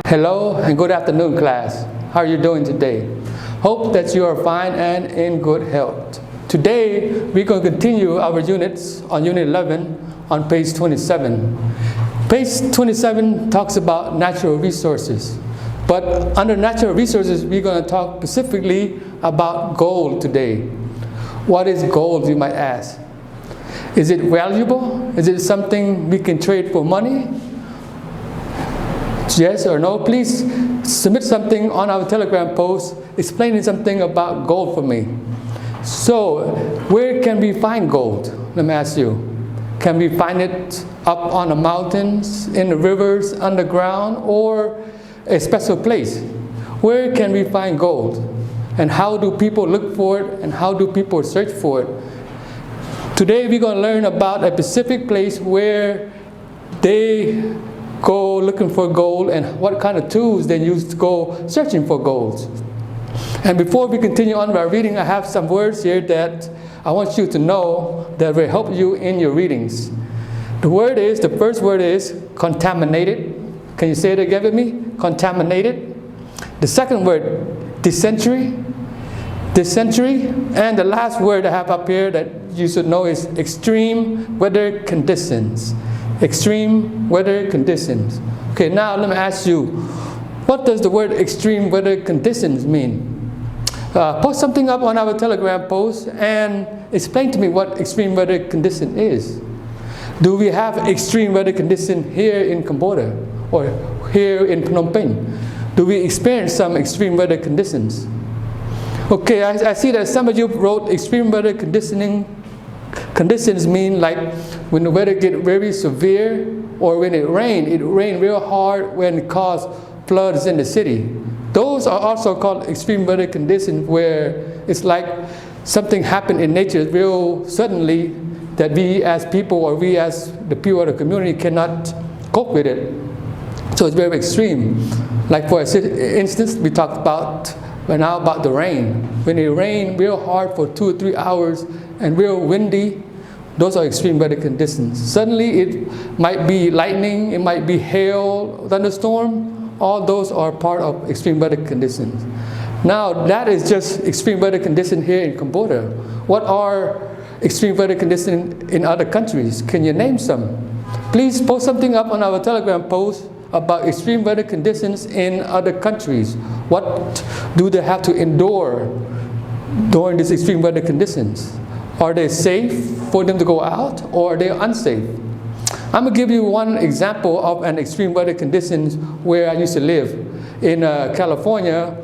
Hello and good afternoon, class. How are you doing today? Hope that you are fine and in good health. Today, we're going to continue our units on Unit 11 on page 27. Page 27 talks about natural resources. But under natural resources, we're going to talk specifically about gold today. What is gold, you might ask? Is it valuable? Is it something we can trade for money? Yes or no? Please submit something on our Telegram post explaining something about gold for me. So, where can we find gold? Let me ask you. Can we find it up on the mountains, in the rivers, underground, or a special place? Where can we find gold? And how do people look for it, and how do people search for it? Today we're going to learn about a specific place where they go looking for gold and what kind of tools they use to go searching for gold. And before we continue on with our reading, I have some words here that I want you to know that will help you in your readings. The first word is contaminated. Can you say it again with me? Contaminated. The second word, dysentery. Dysentery. And the last word I have up here that you should know is extreme weather conditions. Extreme weather conditions. Okay, now let me ask you, what does the word extreme weather conditions mean? Post something up on our Telegram post and explain to me what extreme weather condition is. Do we have extreme weather condition here in Cambodia or here in Phnom Penh? Do we experience some extreme weather conditions? Okay, I see that some of you wrote extreme weather conditions mean like when the weather gets very severe, or when it rain real hard, when it causes floods in the city. Those are also called extreme weather conditions, where it's like something happened in nature real suddenly that we as people, or we as the people of the community, cannot cope with it. So it's very extreme. Like for instance, we talked about right now about the rain. When it rains real hard for 2 or 3 hours and real windy, those are extreme weather conditions. Suddenly it might be lightning, it might be hail, thunderstorm. All those are part of extreme weather conditions. Now that is just extreme weather conditions here in Cambodia. What are extreme weather conditions in other countries? Can you name some? Please post something up on our Telegram post about extreme weather conditions in other countries. What do they have to endure during these extreme weather conditions? Are they safe for them to go out, or are they unsafe? I'm going to give you one example of an extreme weather conditions where I used to live. In California,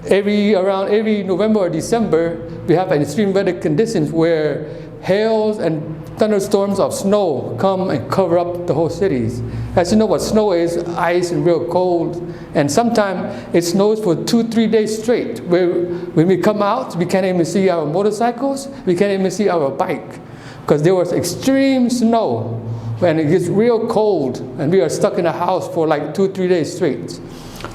around every November or December, we have an extreme weather conditions where hails and thunderstorms of snow come and cover up the whole cities. As you know what snow is, ice and real cold. And sometimes it snows for 2-3 days straight, where when we come out, we can't even see our motorcycles, we can't even see our bike, because there was extreme snow, and it gets real cold, and we are stuck in a house for like 2-3 days straight.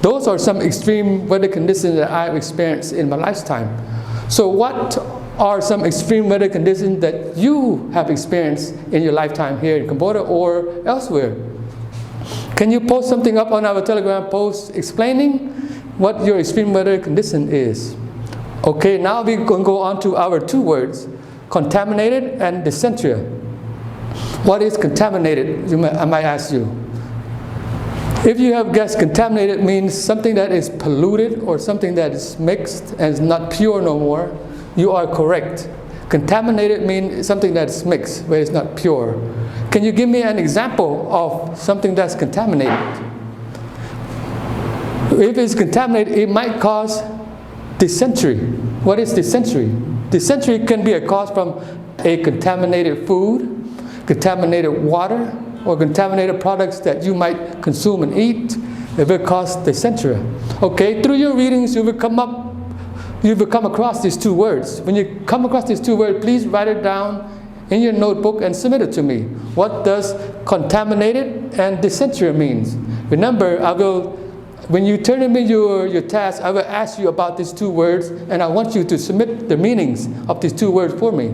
Those are some extreme weather conditions that I've experienced in my lifetime. So what are some extreme weather conditions that you have experienced in your lifetime here in Cambodia or elsewhere? Can you post something up on our Telegram post explaining what your extreme weather condition is? Okay, now we can go on to our two words, contaminated and dysentery. What is contaminated? I might ask you. If you have guessed, contaminated means something that is polluted or something that is mixed and is not pure no more, you are correct. Contaminated means something that's mixed, but it's not pure. Can you give me an example of something that's contaminated? If it's contaminated, it might cause dysentery. What is dysentery? Dysentery can be a cause from a contaminated food, contaminated water, or contaminated products that you might consume and eat. It will cause dysentery. Okay, through your readings, you will come across these two words. When you come across these two words, please write it down in your notebook and submit it to me. What does contaminated and dysentery means? Remember, when you turn in me your task, I will ask you about these two words, and I want you to submit the meanings of these two words for me,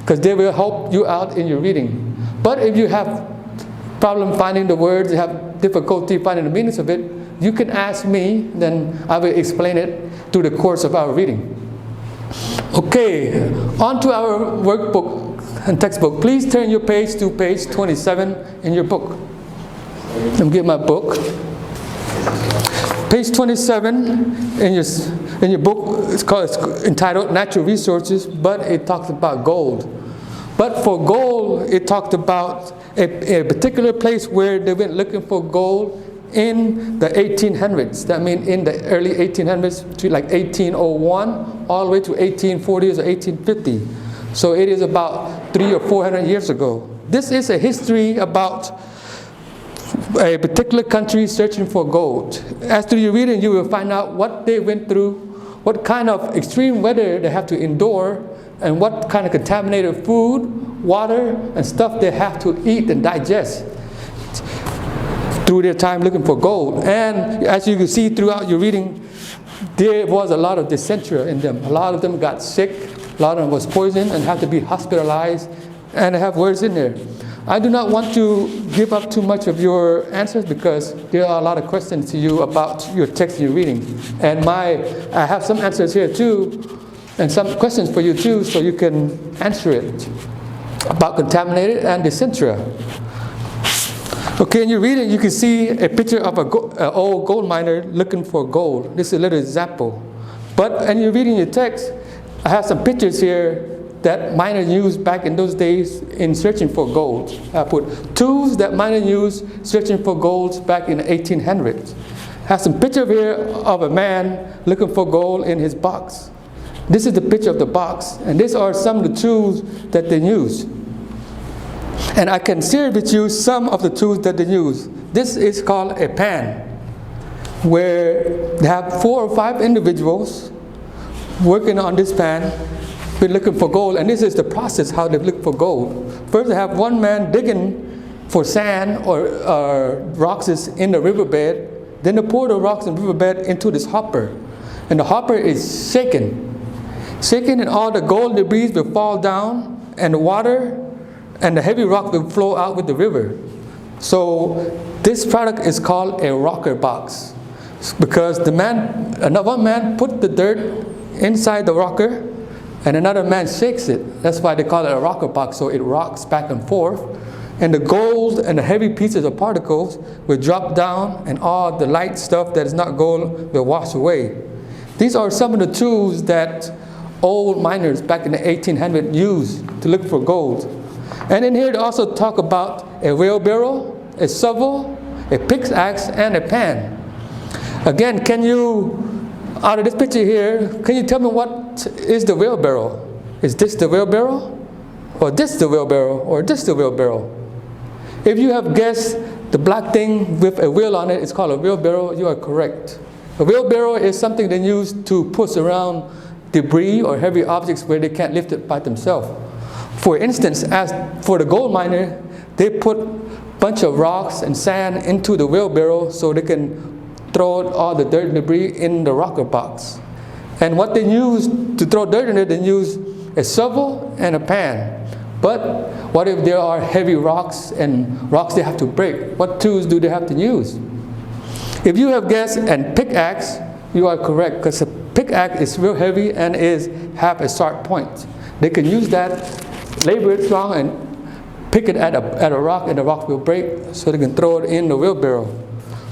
because they will help you out in your reading. But if you have problem finding the words, you have difficulty finding the meanings of it, you can ask me, then I will explain it through the course of our reading. Okay, on to our workbook and textbook. Please turn your page to page 27 in your book. Let me get my book. Page 27 in your book, it's entitled Natural Resources, but it talks about gold. But for gold, it talked about a particular place where they went looking for gold in the 1800s. That means in the early 1800s, to like 1801, all the way to 1840s or 1850. So it is about 300 or 400 years ago. This is a history about a particular country searching for gold. As through your reading, you will find out what they went through, what kind of extreme weather they have to endure, and what kind of contaminated food, water, and stuff they have to eat and digest through their time looking for gold. And as you can see throughout your reading, there was a lot of dysentery in them. A lot of them got sick, a lot of them was poisoned and had to be hospitalized, and I have words in there. I do not want to give up too much of your answers because there are a lot of questions to you about your text you're reading. And I have some answers here too, and some questions for you too, so you can answer it about contaminated and dysentery. Okay, in your reading, you can see a picture of an old gold miner looking for gold. This is a little example. But in your reading your text, I have some pictures here that miners used back in those days in searching for gold. I put tools that miners used searching for gold back in the 1800s. I have some picture here of a man looking for gold in his box. This is the picture of the box, and these are some of the tools that they use. And I can share with you some of the tools that they use. This is called a pan, where they have 4 or 5 individuals working on this pan. We're looking for gold, and this is the process how they look for gold. First, they have one man digging for sand or rocks in the riverbed. Then they pour the rocks in the riverbed into this hopper, and the hopper is shaken, and all the gold debris will fall down, and the water and the heavy rock will flow out with the river. So this product is called a rocker box, because one man put the dirt inside the rocker, and another man shakes it. That's why they call it a rocker box, so it rocks back and forth. And the gold and the heavy pieces of particles will drop down, and all the light stuff that is not gold will wash away. These are some of the tools that old miners back in the 1800s used to look for gold. And in here they also talk about a wheelbarrow, a shovel, a pickaxe, and a pan. Again, out of this picture here, can you tell me what is the wheelbarrow? Is this the wheelbarrow? Or this the wheelbarrow? Or this the wheelbarrow? If you have guessed the black thing with a wheel on it, it's called a wheelbarrow, you are correct. A wheelbarrow is something they use to push around debris or heavy objects where they can't lift it by themselves. For instance, as for the gold miner, they put a bunch of rocks and sand into the wheelbarrow so they can throw all the dirt and debris in the rocker box. And what they use to throw dirt in it, they use a shovel and a pan. But what if there are heavy rocks and rocks they have to break? What tools do they have to use? If you have guessed a pickaxe, you are correct, because a pickaxe is real heavy and have a sharp point. They can use that, labor it strong, and pick it at a rock, and the rock will break, so they can throw it in the wheelbarrow.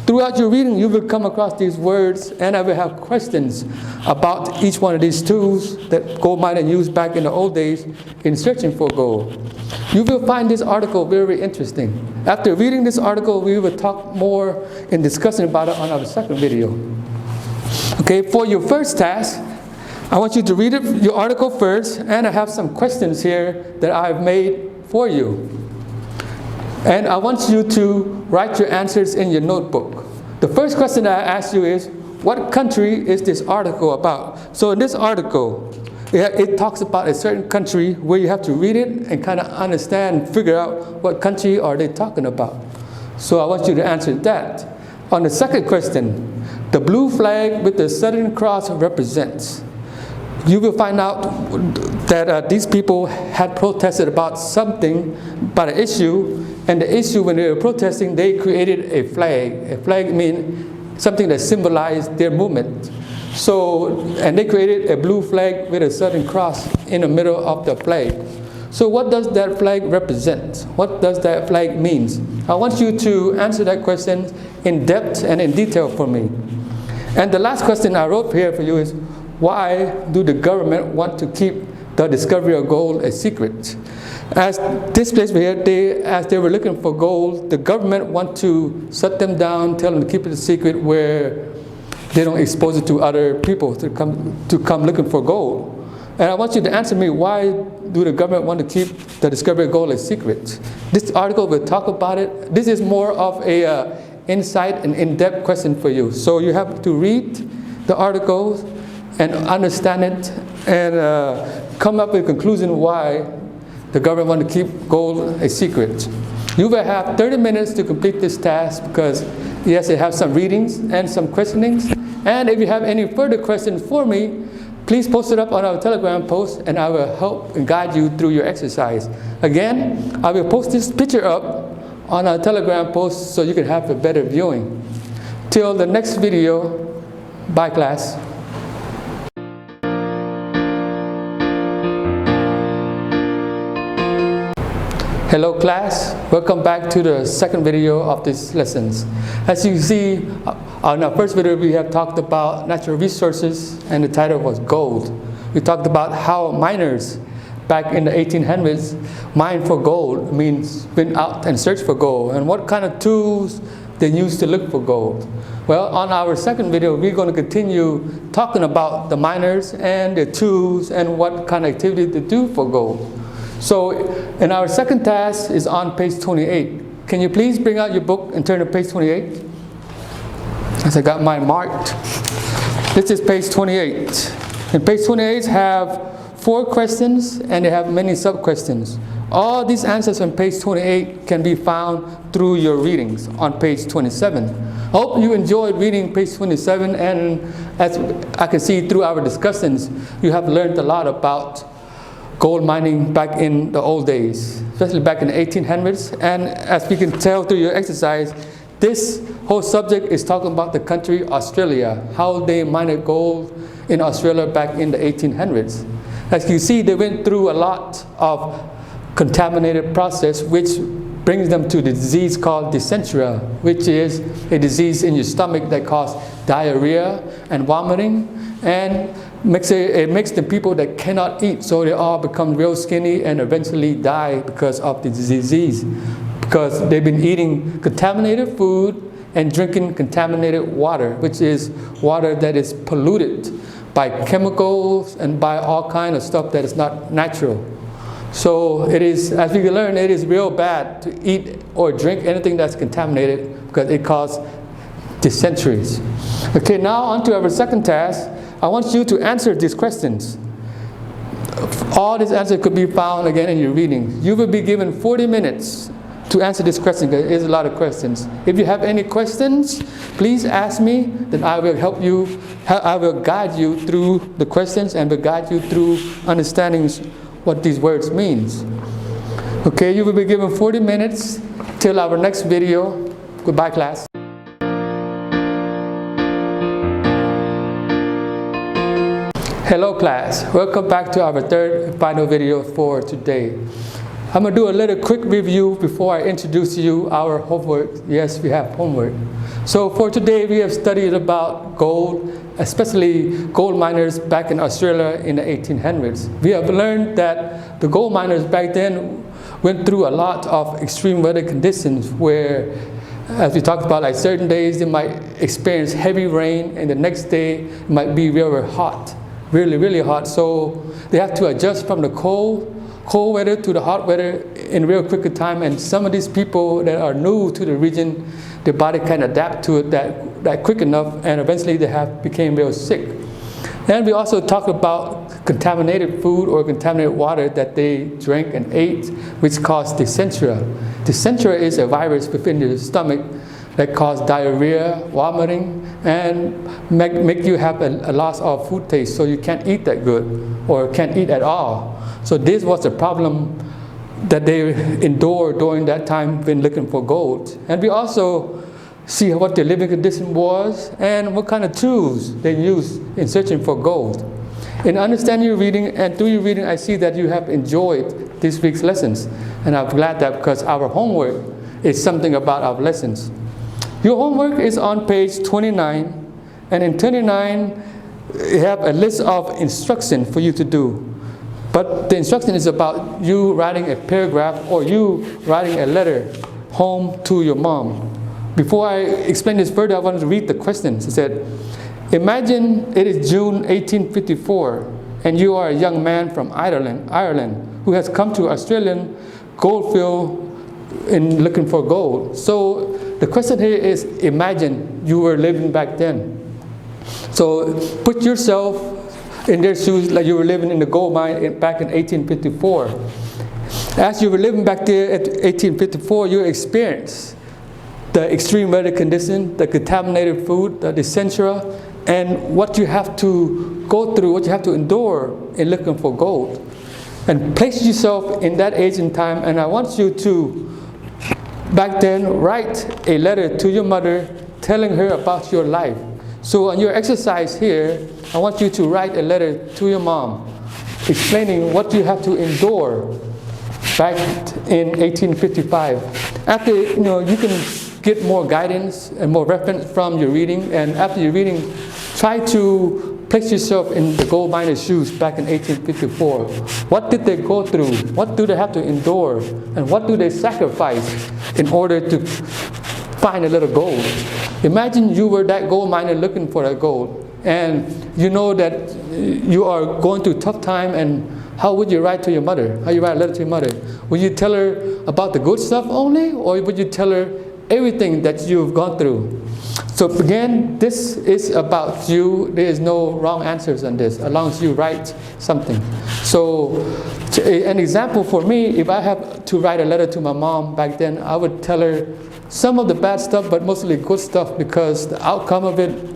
Throughout your reading, you will come across these words, and I will have questions about each one of these tools that gold miners used back in the old days in searching for gold. You will find this article very interesting. After reading this article, we will talk more in discussing about it on our second video. Okay, for your first task, I want you to read your article first, and I have some questions here that I've made for you. And I want you to write your answers in your notebook. The first question that I ask you is, what country is this article about? So in this article, it talks about a certain country where you have to read it and kind of understand, figure out what country are they talking about. So I want you to answer that. On the second question, the blue flag with the Southern Cross represents. You will find out that these people had protested about something, about an issue, and the issue when they were protesting, they created a flag. A flag means something that symbolized their movement. So, and they created a blue flag with a southern cross in the middle of the flag. So what does that flag represent? What does that flag mean? I want you to answer that question in depth and in detail for me. And the last question I wrote here for you is, why do the government want to keep the discovery of gold a secret? As this place here, as they were looking for gold, the government want to shut them down, tell them to keep it a secret where they don't expose it to other people to come looking for gold. And I want you to answer me, why do the government want to keep the discovery of gold a secret? This article will talk about it. This is more of a insight and in-depth question for you. So you have to read the articles and understand it and come up with a conclusion why the government want to keep gold a secret. You will have 30 minutes to complete this task because, yes, it has some readings and some questionings. And if you have any further questions for me, please post it up on our Telegram post and I will help and guide you through your exercise. Again, I will post this picture up on our Telegram post so you can have a better viewing. Till the next video, bye class. Hello class, welcome back to the second video of these lessons. As you see, on our first video we have talked about natural resources and the title was gold. We talked about how miners back in the 1800s mined for gold, means went out and searched for gold, and what kind of tools they used to look for gold. Well, on our second video we're going to continue talking about the miners and the tools and what kind of activity they do for gold. So, in our second task is on page 28. Can you please bring out your book and turn to page 28? As I got mine marked. This is page 28. And page 28 have 4 questions and they have many sub-questions. All these answers on page 28 can be found through your readings on page 27. I hope you enjoyed reading page 27, and as I can see through our discussions, you have learned a lot about gold mining back in the old days, especially back in the 1800s. And as we can tell through your exercise, this whole subject is talking about the country Australia, how they mined gold in Australia back in the 1800s. As you see, they went through a lot of contaminated process which brings them to the disease called dysentery, which is a disease in your stomach that causes diarrhea and vomiting, and it makes the people that cannot eat, so they all become real skinny and eventually die because of the disease, because they've been eating contaminated food and drinking contaminated water, which is water that is polluted by chemicals and by all kinds of stuff that is not natural. So it is, as we can learn, it is real bad to eat or drink anything that's contaminated because it causes dysentery. Okay, now on to our second task. I want you to answer these questions. All these answers could be found again in your reading. You will be given 40 minutes to answer this question because it is a lot of questions. If you have any questions, please ask me, then I will help you. I will guide you through the questions and will guide you through understanding what these words means. Okay, you will be given 40 minutes till our next video. Goodbye class. Hello class, welcome back to our third and final video for today. I'm going to do a little quick review before I introduce you our homework. Yes, we have homework. So for today we have studied about gold, especially gold miners back in Australia in the 1800s. We have learned that the gold miners back then went through a lot of extreme weather conditions where, as we talked about, like certain days they might experience heavy rain and the next day it might be really hot. Really hot, so they have to adjust from the cold weather to the hot weather in real quick time, and some of these people that are new to the region, their body can adapt to it that quick enough, and eventually they became real sick. And we also talk about contaminated food or contaminated water that they drank and ate, which caused dysentery. Dysentery is a virus within the stomach that cause diarrhea, vomiting, and make you have a loss of food taste, so you can't eat that good or can't eat at all. So this was a problem that they endured during that time when looking for gold. And we also see what their living condition was, and what kind of tools they used in searching for gold. In understanding your reading and through your reading, I see that you have enjoyed this week's lessons. And I'm glad that because our homework is something about our lessons. Your homework is on page 29, and in 29, you have a list of instructions for you to do. But the instruction is about you writing a paragraph or you writing a letter home to your mom. Before I explain this further, I wanted to read the questions. It said, imagine it is June 1854 and you are a young man from Ireland who has come to Australian goldfield in looking for gold. So the question here is, imagine you were living back then. So put yourself in their shoes like you were living in the gold mine back in 1854. As you were living back there at 1854, you experienced the extreme weather condition, the contaminated food, the dysentery, and what you have to go through, what you have to endure in looking for gold. And place yourself in that age and time, and I want you to, back then, write a letter to your mother telling her about your life. So on your exercise here, I want you to write a letter to your mom explaining what you have to endure back in 1855. After, you can get more guidance and more reference from your reading, and after your reading, try to place yourself in the gold miner's shoes back in 1854. What did they go through? What do they have to endure? And what do they sacrifice in order to find a little gold? Imagine you were that gold miner looking for that gold, and you know that you are going through a tough time, and how would you write to your mother? How you write a letter to your mother? Would you tell her about the good stuff only, or would you tell her everything that you've gone through? So again, this is about you. There is no wrong answers on this, as long as you write something. So an example for me, if I have to write a letter to my mom back then, I would tell her some of the bad stuff, but mostly good stuff, because the outcome of it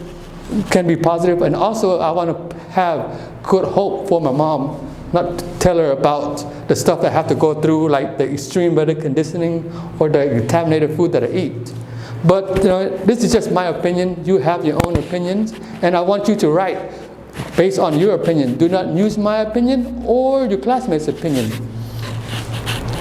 can be positive. And also I want to have good hope for my mom, not tell her about the stuff I have to go through, like the extreme weather conditioning or the contaminated food that I eat. But this is just my opinion. You have your own opinions, and I want you to write based on your opinion. Do not use my opinion or your classmates' opinion.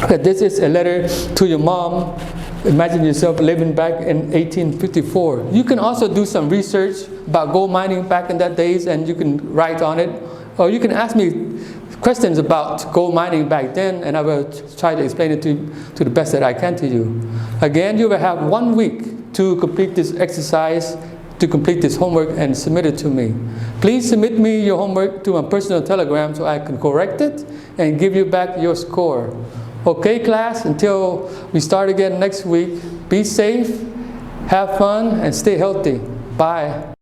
Okay, this is a letter to your mom. Imagine yourself living back in 1854. You can also do some research about gold mining back in that days, and you can write on it. Or you can ask me questions about gold mining back then, and I will try to explain it to the best that I can to you. Again, you will have 1 week to complete this exercise, to complete this homework and submit it to me. Please submit me your homework to my personal telegram so I can correct it and give you back your score. Okay, class, until we start again next week, be safe, have fun, and stay healthy. Bye.